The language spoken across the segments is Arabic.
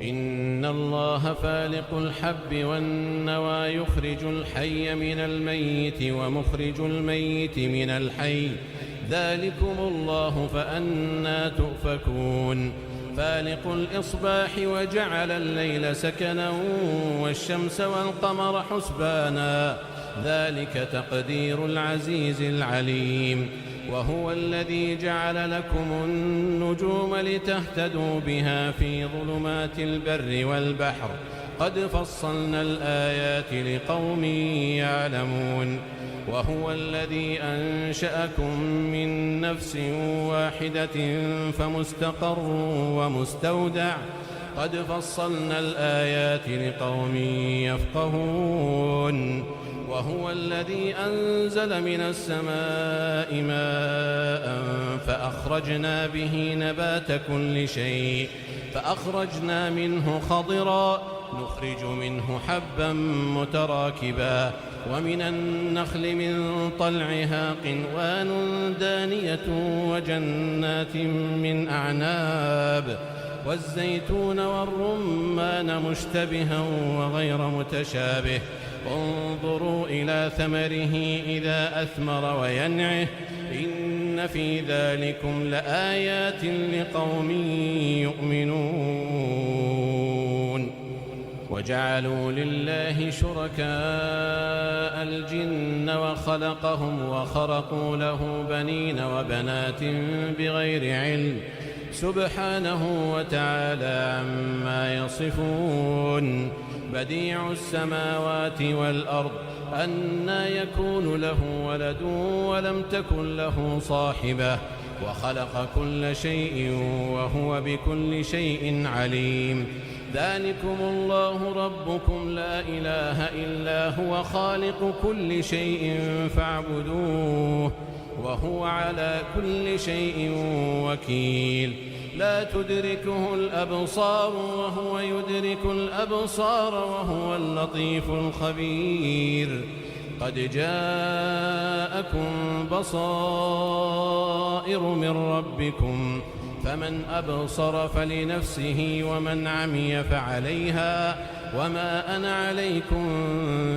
إن الله فالق الحب والنوى يخرج الحي من الميت ومخرج الميت من الحي ذلكم الله فأنى تؤفكون فالق الإصباح وجعل الليل سكنا والشمس والقمر حسبانا ذلك تقدير العزيز العليم وهو الذي جعل لكم النجوم لتهتدوا بها في ظلمات البر والبحر قد فصلنا الآيات لقوم يعلمون وهو الذي أنشأكم من نفس واحدة فمستقر ومستودع قد فصلنا الآيات لقوم يفقهون وهو الذي أنزل من السماء ماء فأخرجنا به نبات كل شيء فأخرجنا منه خضرا نخرج منه حبا متراكبا ومن النخل من طلعها قنوان دانية وجنات من أعناب والزيتون والرمان مشتبها وغير متشابه انظروا إلى ثمره إذا أثمر وينعه إن في ذلكم لآيات لقوم يؤمنون وجعلوا لله شركاء الجن وخلقهم وخرقوا له بنين وبنات بغير علم سبحانه وتعالى عما يصفون بديع السماوات والأرض أنى يكون له ولد ولم تكن له صاحبة وخلق كل شيء وهو بكل شيء عليم ذلكم الله ربكم لا إله إلا هو خالق كل شيء فاعبدوه وهو على كل شيء وكيل لا تدركه الأبصار وهو يدرك الأبصار وهو اللطيف الخبير قد جاءكم بصائر من ربكم فمن أبصر فلنفسه ومن عمي فعليها وما أنا عليكم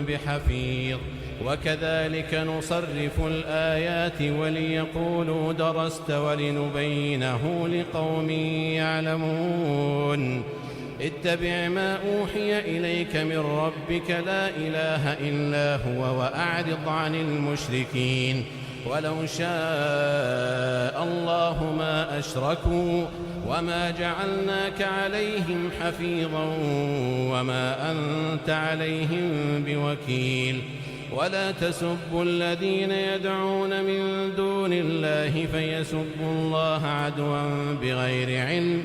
بحفيظ وكذلك نصرف الآيات وليقولوا درست ولنبينه لقوم يعلمون اتبع ما أوحي إليك من ربك لا إله إلا هو وأعرض عن المشركين ولو شاء الله ما أشركوا وما جعلناك عليهم حفيظا وما أنت عليهم بوكيل ولا تسبوا الذين يدعون من دون الله فيسبوا الله عدوا بغير علم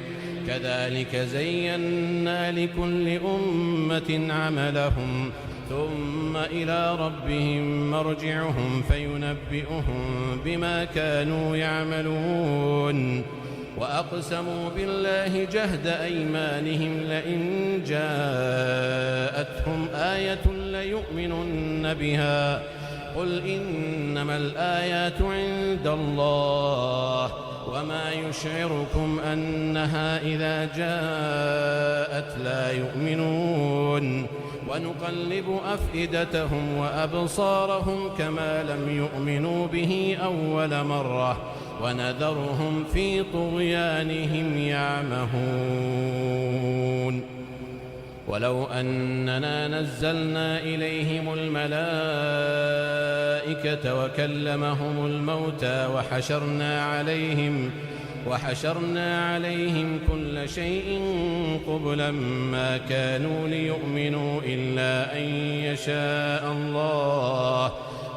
كذلك زينا لكل أمة عملهم ثم إلى ربهم مرجعهم فينبئهم بما كانوا يعملون وأقسموا بالله جهد أيمانهم لئن جاءتهم آية ليؤمنن بها قل إنما الآيات عند الله وما يشعركم أنها إذا جاءت لا يؤمنون ونقلب أفئدتهم وأبصارهم كما لم يؤمنوا به أول مرة ونذرهم في طغيانهم يعمهون ولو أننا نزلنا إليهم الملائكة وكلمهم الموتى وحشرنا عليهم كل شيء قبلا ما كانوا ليؤمنوا إلا أن يشاء الله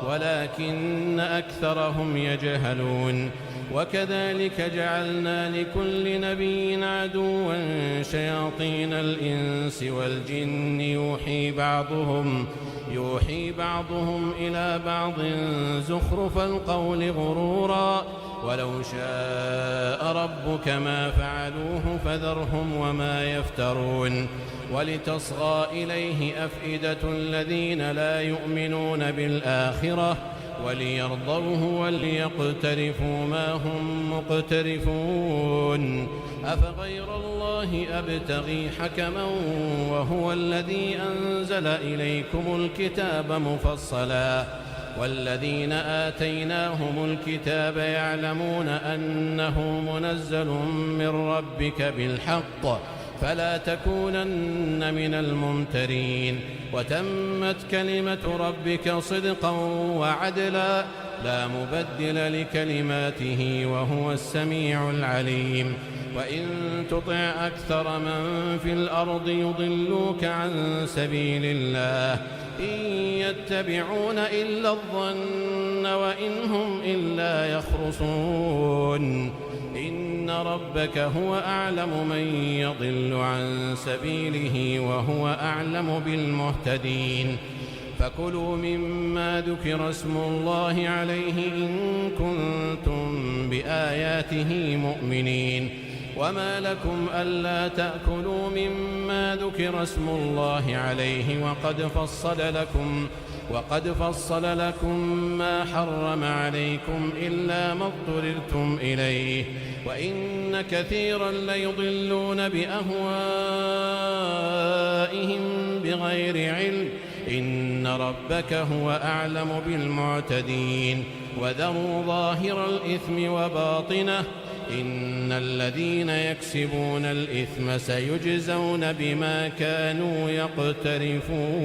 ولكن أكثرهم يجهلون وكذلك جعلنا لكل نبي عدوا شياطين الإنس والجن يوحي بعضهم إلى بعض زخرف القول غرورا ولو شاء ربك ما فعلوه فذرهم وما يفترون ولتصغى إليه أفئدة الذين لا يؤمنون بالآخرة وليرضوه وليقترفوا ما هم مقترفون أفغير الله أبتغي حكما وهو الذي أنزل إليكم الكتاب مفصلا والذين آتيناهم الكتاب يعلمون أنه منزل من ربك بالحق فلا تكونن من الممترين وتمت كلمة ربك صدقا وعدلا لا مبدل لكلماته وهو السميع العليم وإن تطع أكثر من في الأرض يضلوك عن سبيل الله إن يتبعون إلا الظن وإن هم إلا يخرصون إن ربك هو أعلم من يضل عن سبيله وهو أعلم بالمهتدين فكلوا مما ذكر اسم الله عليه إن كنتم بآياته مؤمنين وما لكم ألا تأكلوا مما ذكر اسم الله عليه وقد فصل لكم ما حرم عليكم إلا ما اضطررتم إليه وإن كثيرا ليضلون بأهوائهم بغير علم إن ربك هو أعلم بالمعتدين وذروا ظاهر الإثم وباطنه إن الذين يكسبون الإثم سيجزون بما كانوا يقترفون